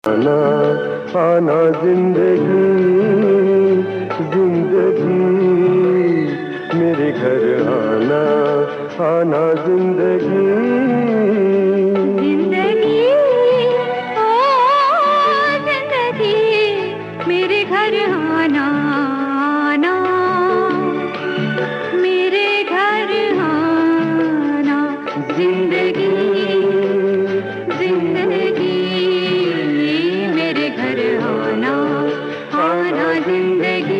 आना आना जिंदगी जिंदगी मेरे घर आना आना जिंदगी जिंदगी ओ जिंदगी मेरे घर आना आना मेरे घर आना जिंदगी जिंदगी मेरे घर आना आना जिंदगी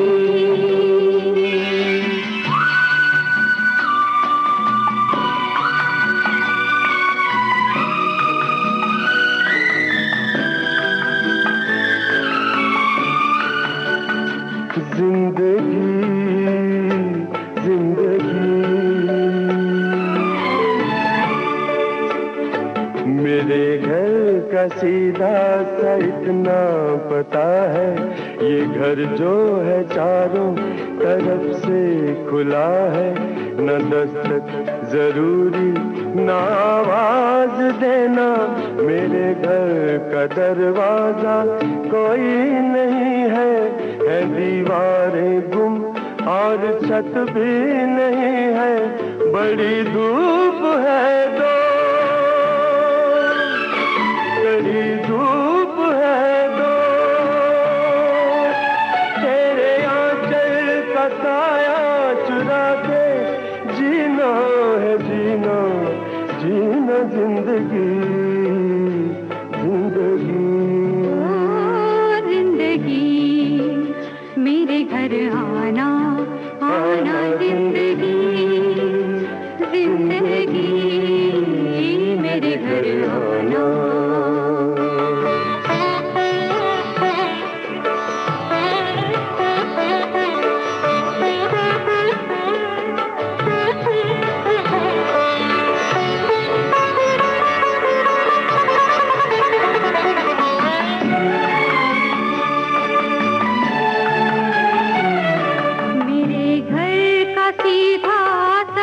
जिंदगी जिंदगी मेरे घर का सीधा सा इतना पता है, ये घर जो है चारों तरफ से खुला है। न दस्तक जरूरी न आवाज देना, मेरे घर का दरवाजा कोई नहीं है। है दीवारें गुम और छत भी नहीं है, बड़ी धूप है दो कड़ी धूप है दो, तेरे आंचल का साया चुरा के जीना है जीना जीना जिंदगी जिंदगी ओ जिंदगी मेरे घर आना आना जिंदगी जिंदगी मेरे घर आना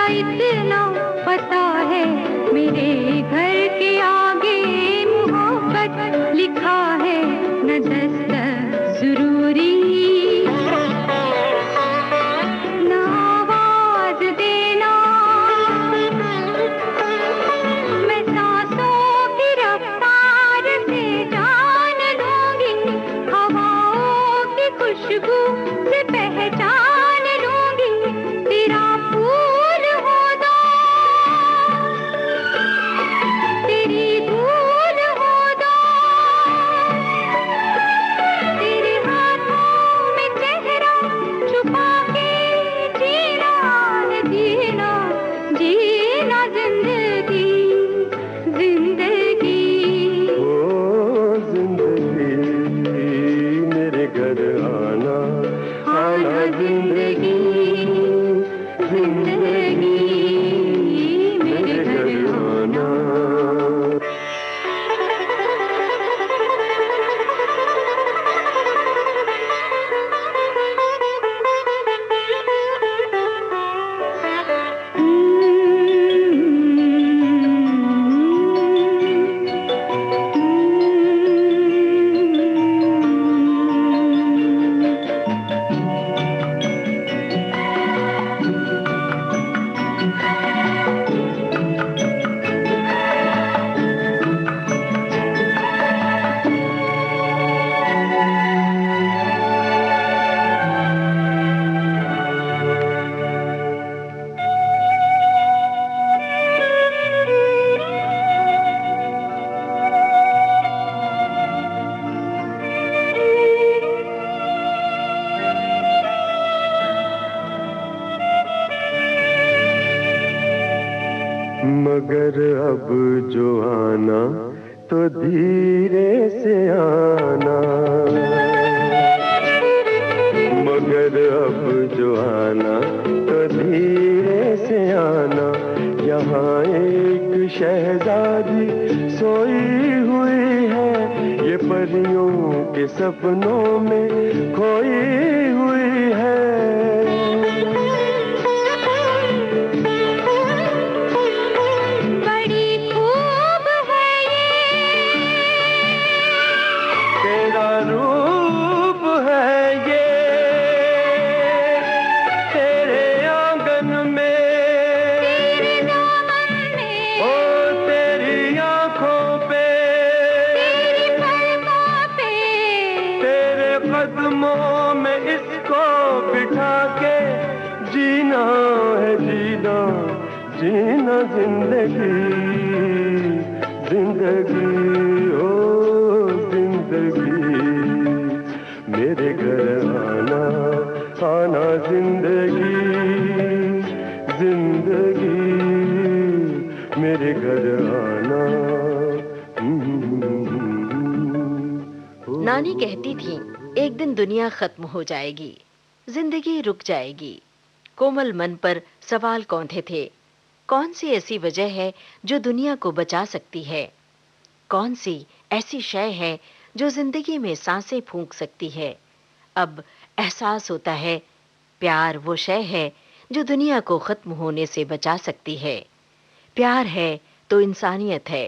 इतना पता है, मेरे घर के आगे मोहब्बत लिखा है। न दस्तक जरूरी न आवाज देना, मैं सांसों की रफ्तार से जान लूंगी, हवाओं की खुशबू से पहचान लूंगी। तेरा फूल हो दो, तेरी धूल हो दो, तेरे हाथों में चेहरा छुपा के जीना है जीना जीना जिंदगी जिंदगी ओ जिंदगी मेरे घर आना आना जिंदगी जिंदगी मेरे घर आना। मगर अब जो आना तो धीरे से आना, मगर अब जो आना तो धीरे से आना। यहाँ एक शहजादी सोई हुई है, ये परियों के सपनों में खोई हुई है। बड़ी खूब है ये तेरा रूप है ये तेरे आंगन में, तेरे दामन में, ओ तेरी आंखों पे, तेरी पलकों पे, तेरे कदमों में इसको बिठा के जीना है जीना, जीना जिंदगी, जिंदगी ओ जिंदगी, मेरे घर आना आना जिंदगी, जिंदगी मेरे घर आना। नानी कहती थी एक दिन दुनिया खत्म हो जाएगी, जिंदगी रुक जाएगी। कोमल मन पर सवाल कौंधे थे। कौन सी ऐसी वजह है जो दुनिया को बचा सकती है? कौन सी ऐसी शय है जो जिंदगी में सांसें फूंक सकती है? अब एहसास होता है, प्यार वो शय है जो दुनिया को खत्म होने से बचा सकती है। प्यार है तो इंसानियत है,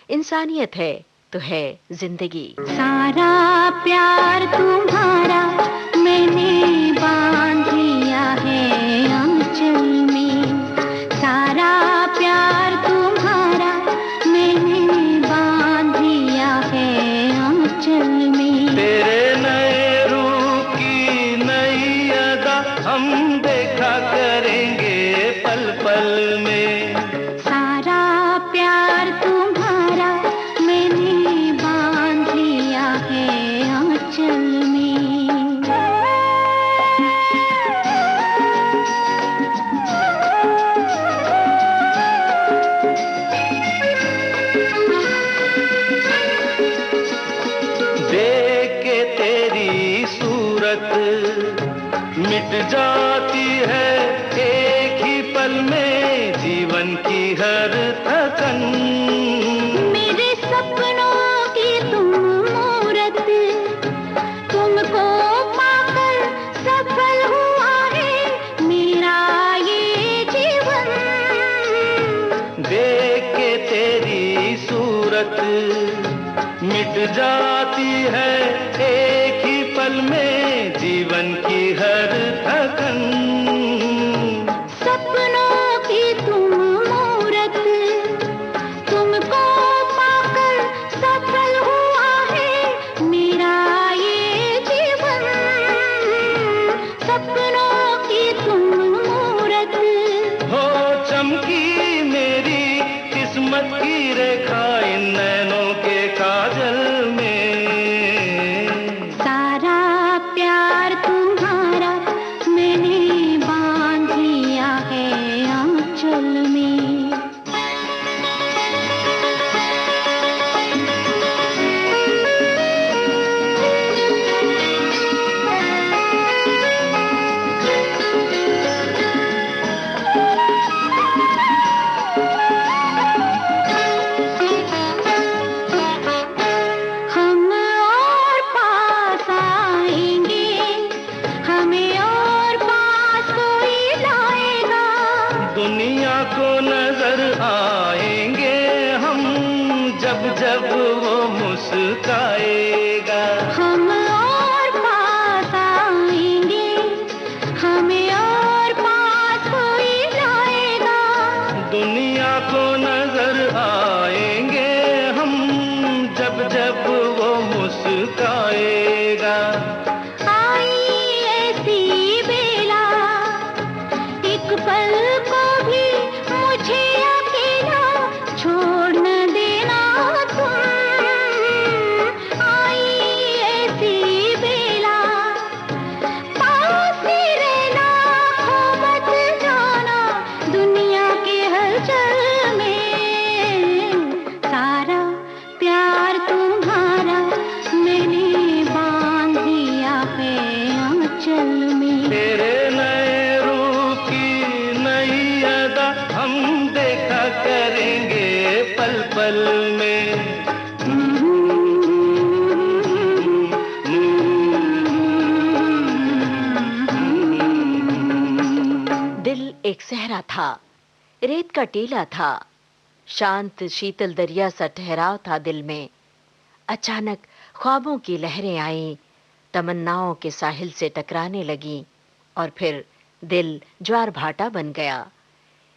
इंसानियत है तो है जिंदगी। सारा प्यार तुम्हारा मैंने बांध लिया है आंचल में, सारा प्यार तुम्हारा मैंने बांध लिया है आंचल में। तेरे नए रूप की नई अदा हम देखा करेंगे पल पल में, सारा प्यार तुम्हारा मैंने बांध लिया है आंचल में। देख के तेरी सूरत मिट जाती है एक ही पल में जीवन की हर थकन। मेरे सपनों की तुम मूरत, तुमको पाकर सफल हुआ है मेरा ये जीवन। देख के तेरी सूरत मिट जाती है एक ही पल में जीवन की हर थकन। सपनों की तुम मूरत, तुमको पाकर सफल हुआ है मेरा ये जीवन। सपनों की तुम मूरत, हो चमकी मेरी किस्मत की रेखा इन नैनों के काजल में, सारा प्यार तुम्हारा मैंने बांध लिया है आंचल में। हम और पास आएंगे, हमें और पास कोई लाएगा। दुनिया को नजर आएंगे हम जब जब वो मुस्काएगा। हम और पास आएंगे, हमें और पास कोई लाएगा। दुनिया को नजर आएंगे हम जब जब वो मुस्काएगा। आई ऐसी बेला, एक पल को भी मुझे अकेला छोड़ न देना तुम। आई ऐसी बेला, पास ही रहना, खो मत जाना दुनिया के हलचल में। सारा प्यार तुम्हारा मैंने बांध लिया है आंचल में। तेरे नए रूप की नई अदा हम देखा करेंगे पल पल में। दिल एक सहरा था, रेत का टीला था, शांत शीतल दरिया सा ठहराव था दिल में। अचानक ख्वाबों की लहरें आईं, तमन्नाओं के साहिल से टकराने लगीं और फिर दिल ज्वार भाटा बन गया।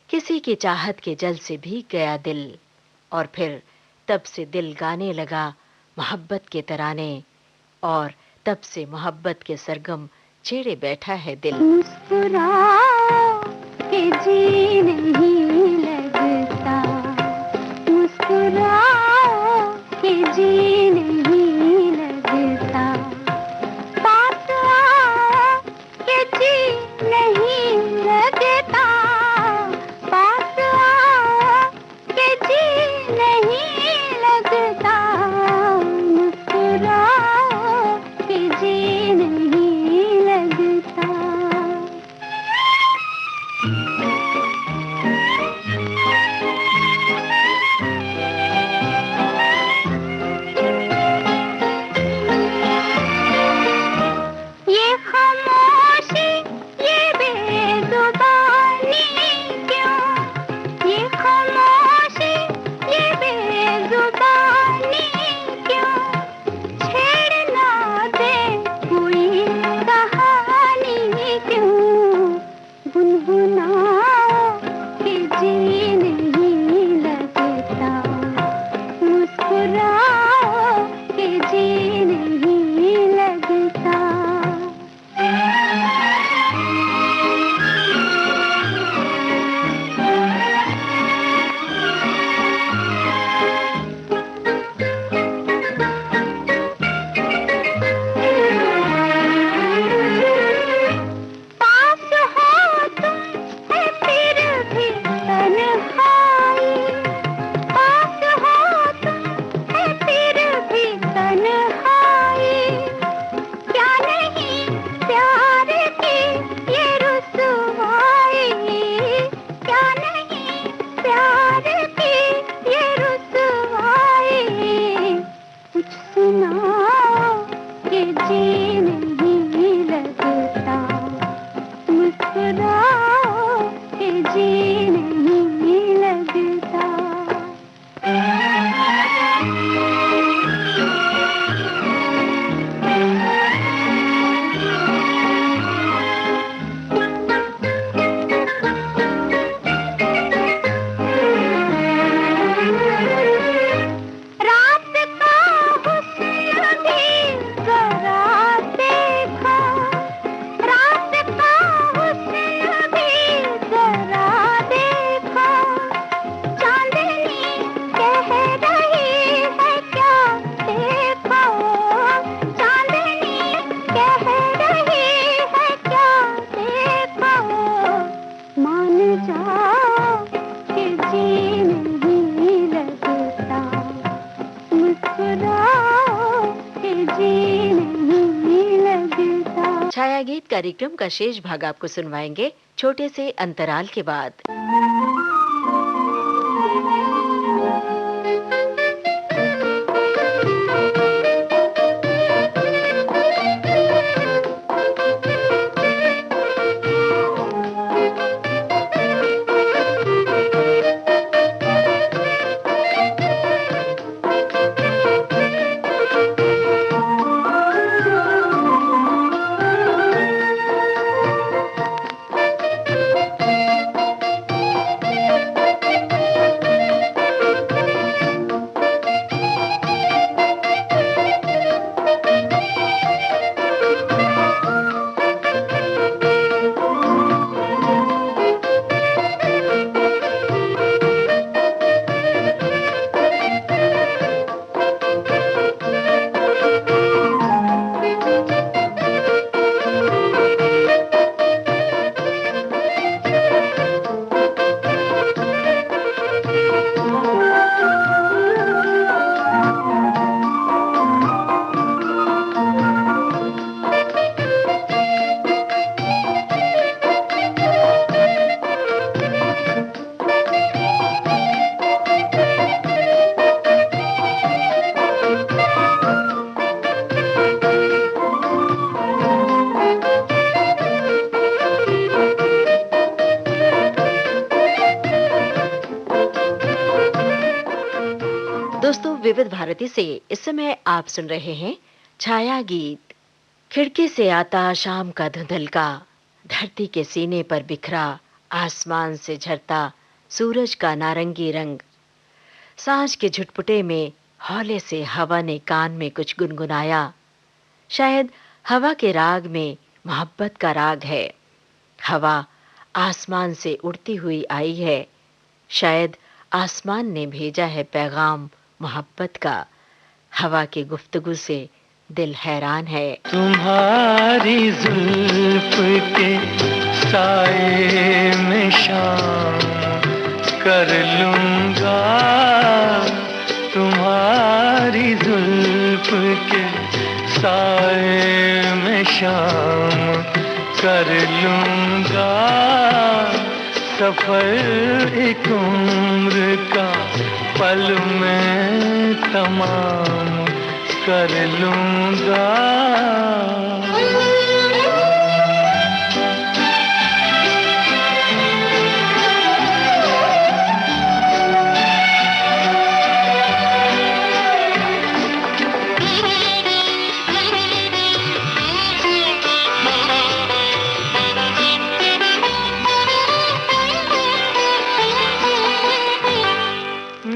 किसी की चाहत के जल से भीग गया दिल और फिर तब से दिल गाने लगा मोहब्बत के तराने और तब से मोहब्बत के सरगम छेड़े बैठा है दिल। मुस्कुराओ के जी नहीं लगता, मुस्कुराओ के जी नहीं लगता, बात आओ के जी नहीं लगता, बात आओ के जी नहीं लगता, मुस्कुराओ के जी नहीं लगता। ये खामोशी, ये बेजुबानी क्यों, ये खामोशी, ये बेजुबानी क्यों, छेड़ना दे कोई कहानी क्यों, गुनगुनाओ कि जी नहीं लगता, मुस्कुराओ कि जी नहीं लगता। पास हो तुम है फिर भी तन्हाई, पास हो तुम है फिर भी तन्हाई, क्या नहीं प्यार की ये रुसवाई, क्या नहीं प्यार की ये रुसवाई, कुछ सुनाओ कि जी नहीं लगता, मुस्कुराओ कि जी नहीं लगता। रात का हुस्न भी जरा देखो, रात का हुस्न भी जरा देखो, चांदनी कह रही है क्या देखो, चांदनी कह रही है क्या देखो, मान जाओ कि जी नहीं लगता, मुस्कुराओ कि जी नहीं लगता। छाया गीत कार्यक्रम का शेष भाग आपको सुनवाएंगे छोटे से अंतराल के बाद। विविध भारती से इस समय आप सुन रहे हैं छाया गीत। खिड़की से आता शाम का धुंधलका, धरती के सीने पर बिखरा, आसमान से झरता सूरज का नारंगी रंग। सांझ के झुटपुटे में हौले से हवा ने कान में कुछ गुनगुनाया। शायद हवा के राग में मोहब्बत का राग है। हवा आसमान से उड़ती हुई आई है। शायद आसमान ने भेजा है पैगाम मोहब्बत का। हवा की गुफ्तगू से दिल हैरान है। तुम्हारी जुल्फ के साए में शाम कर लूंगा, तुम्हारी जुल्फ के साए में शाम कर लूंगा। सफर एक उम्र का पल में तमाम कर लूंगा।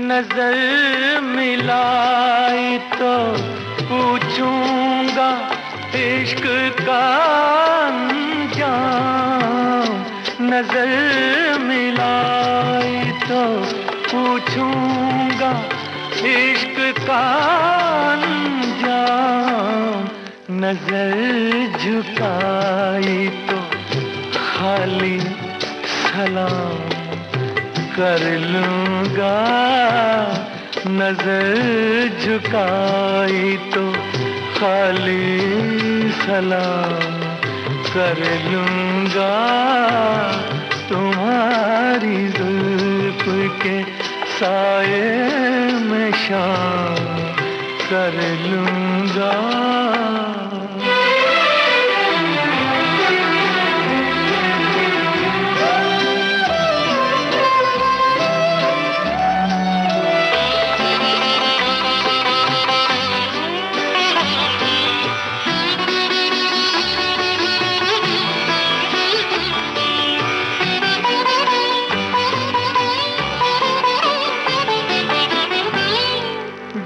नजर मिलाई तो पूछूंगा इश्क का अंजाम। नजर मिलाई तो पूछूंगा इश्क का अंजाम। नजर झुकाई तो खाली सलाम कर लूंगा। नजर झुकाई तो खाली सलाम कर लूंगा। तुम्हारी जुल्फ के साए में शाम कर लूंगा।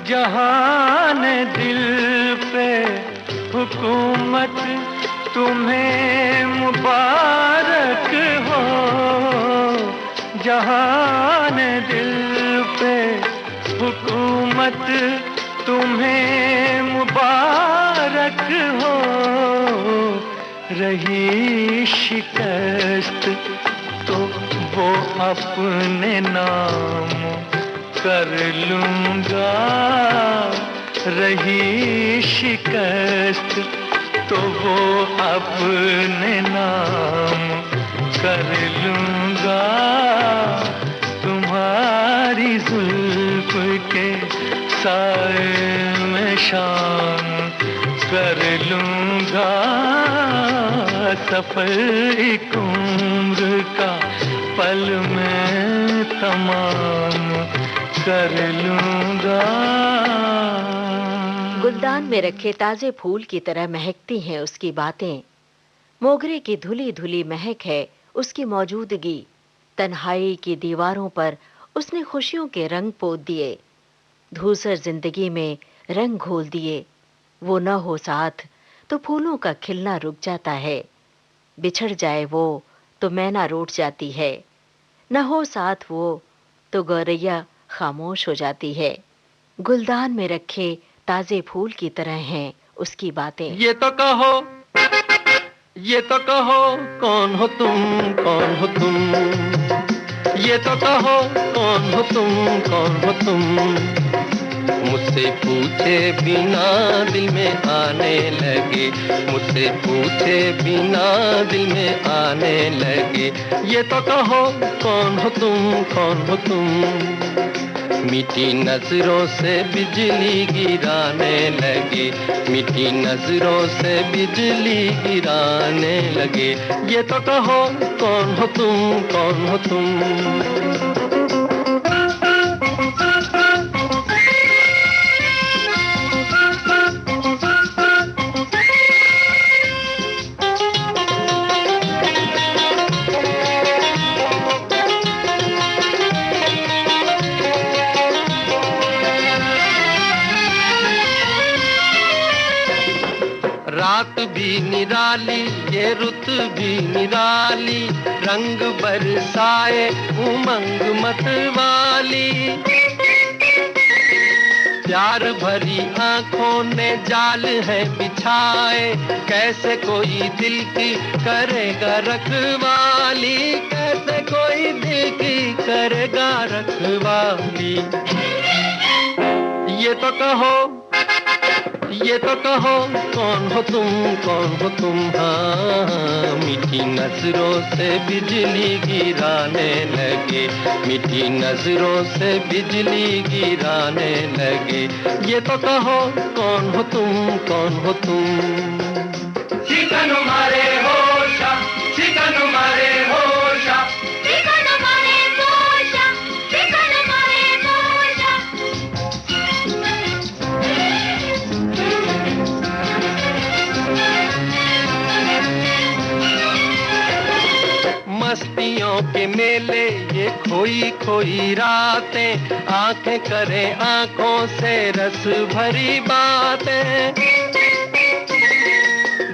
जहान दिल पे हुकूमत तुम्हें मुबारक हो। जहान दिल पे हुकूमत तुम्हें मुबारक हो। रही शिकस्त तो वो अपने नाम कर लूंगा। रही शिकस्त तो वो अपने नाम कर लूंगा। तुम्हारी जुल्फ के साए में शाम कर लूंगा। सफर एक उम्र का पल में तमाम कर लूंगा। गुलदान में रखे ताजे फूल की तरह महकती हैं उसकी बातें। मोगरे की धुली धुली महक है उसकी मौजूदगी। तन्हाई की दीवारों पर उसने खुशियों के रंग पोत दिए। धूसर जिंदगी में रंग घोल दिए। वो न हो साथ तो फूलों का खिलना रुक जाता है। बिछड़ जाए वो तो मैना रूठ जाती है। न हो साथ वो तो गौरैया खामोश हो जाती है। गुलदान में रखे ताजे फूल की तरह हैं उसकी बातें। ये तो कहो, ये तो कहो कौन हो तुम, कौन हो तुम। ये तो कहो कौन हो तुम, कौन हो तुम। मुझसे पूछे बिना दिल में आने लगे, मुझसे पूछे बिना दिल में आने लगे। ये तो कहो कौन हो तुम, कौन हो तुम। मीठी नजरों से बिजली गिराने लगे, मीठी नजरों से बिजली गिराने लगे। ये तो कहो कौन हो तुम, कौन हो तुम। रात भी निराली ये रुत भी निराली, रंग बरसाए उमंग मतवाली। प्यार भरी आंखों ने जाल है बिछाए, कैसे कोई दिल की करेगा रखवाली, कैसे कोई दिल की करेगा रखवाली। ये तो कहो, ये तो कहो कौन हो तुम, कौन हो तुम। हाँ, मीठी नजरों से बिजली गिराने लगे, मीठी नजरों से बिजली गिराने लगे। ये तो कहो कौन हो तुम, कौन हो तुम। चिकन मारे होशा, चिकन मारे होशा, चिकन मारे होशा, चिकन मारे होशा। मस्तियों के मेले ये खोई खोई रातें, आंखें करे आंखों से रस भरी बातें।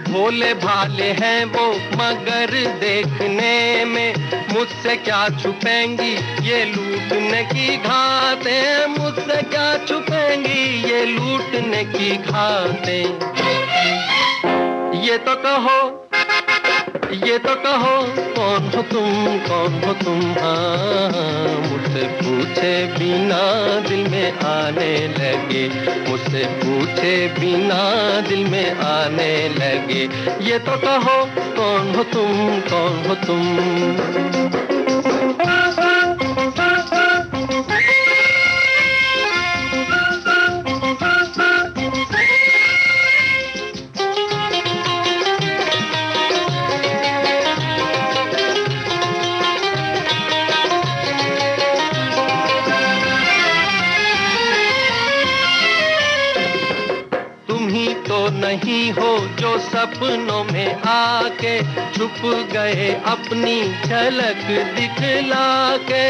भोले भाले हैं वो मगर देखने में, मुझसे क्या छुपेंगी ये लूटने की घातें, मुझसे क्या छुपेंगी ये लूटने की घातें। ये तो कहो, ये तो कहो कौन हो तुम, कौन हो तुम। हाँ, मुझसे पूछे बिना दिल में आने लगे, मुझसे पूछे बिना दिल में आने लगे। ये तो कहो कौन हो तुम, कौन हो तुम। नहीं हो जो सपनों में आके छुप गए अपनी झलक दिखला के।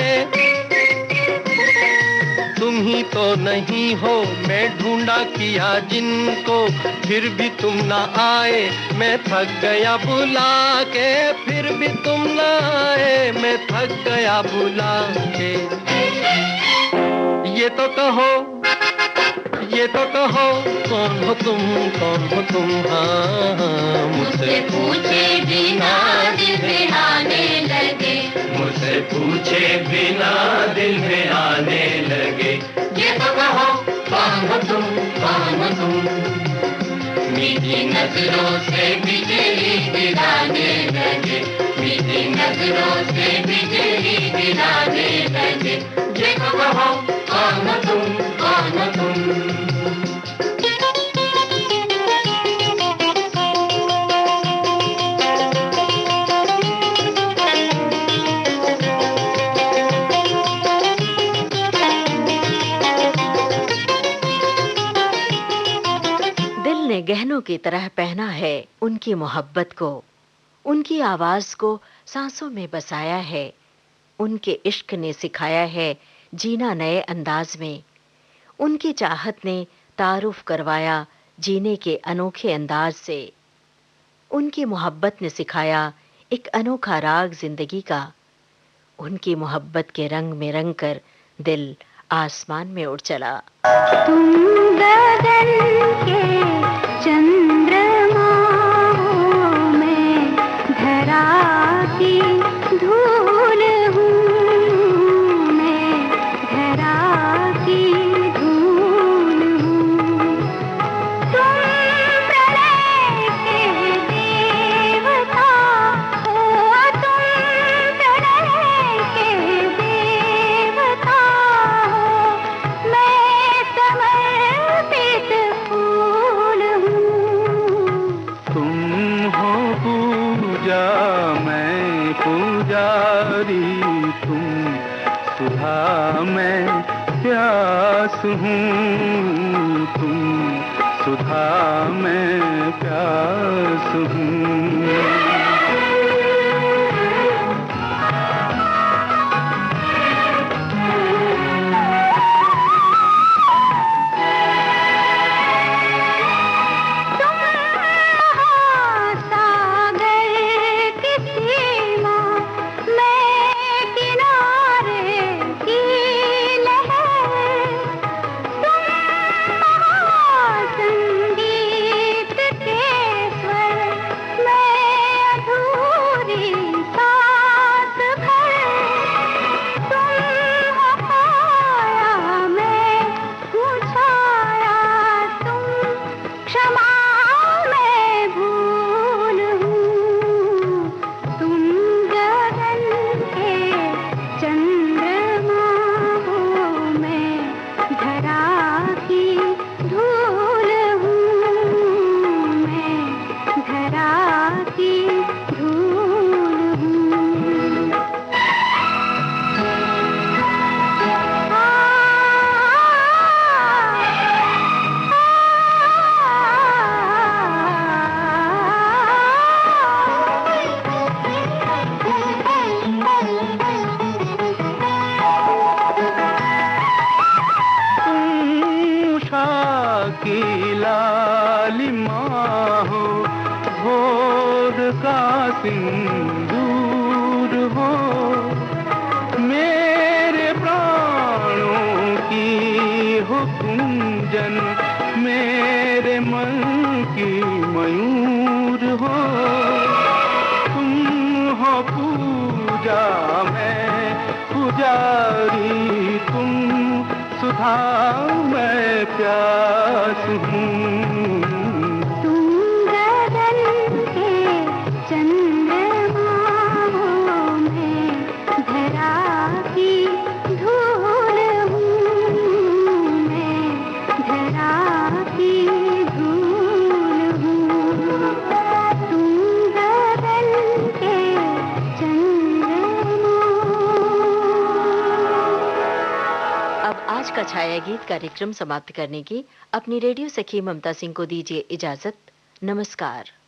तुम ही तो नहीं हो मैं ढूंढा किया जिनको, फिर भी तुम ना आए मैं थक गया बुला के, फिर भी तुम ना आए मैं थक गया बुला के। ये तो कहो, ये तो कहो कौन हो तुम, कौन हो तुम। हाँ, मुझसे पूछे बिना दिल में आने लगे, मुझसे पूछे बिना दिल में आने लगे। ये तो कहो कौन हो तुम, कौन हो तुम। मीठी नजरों से बिजली गिराने लगे, मीठी नजरों से बिजली गिराने लगे। ये तो कहो कौन हो तुम, कौन हो तुम। गहनों की तरह पहना है उनकी मोहब्बत को, उनकी आवाज को सांसों में बसाया है, उनके इश्क ने सिखाया है जीना नए अंदाज में, उनकी चाहत ने तारुफ करवाया जीने के अनोखे अंदाज से, उनकी मोहब्बत ने सिखाया एक अनोखा राग जिंदगी का, उनकी मोहब्बत के रंग में रंग कर दिल आसमान में उड़ चला। तुम गगन के चंद्रमा हो, मैं धरा की धूल हूँ, मैं धरा की धूल हूँ। तुम प्रलय के देवता हो, तुम प्रलय के देवता हो, मैं समर्पित फूल हूँ। तुम हो पूजा मैं पुजारी, तुम सुधा मैं प्यास हूँ, तुम सुधा मैं प्यास हूँ। हो, भोर का सिंदूर हो, मेरे प्राणों की हो कुंजन, मेरे मन की मयूर हो। तुम हो पूजा, मैं पुजारी, तुम सुधा, मैं प्यास हूँ। तुम गगन के चंद्रमा हो, मैं धरा की धूल हूँ, मैं धरा की धूल हूँ। तुम गगन के चंद्रमा। अब आज का छाया गीत कार्यक्रम समाप्त करने की अपनी रेडियो सखी ममता सिंह को दीजिए इजाजत। नमस्कार।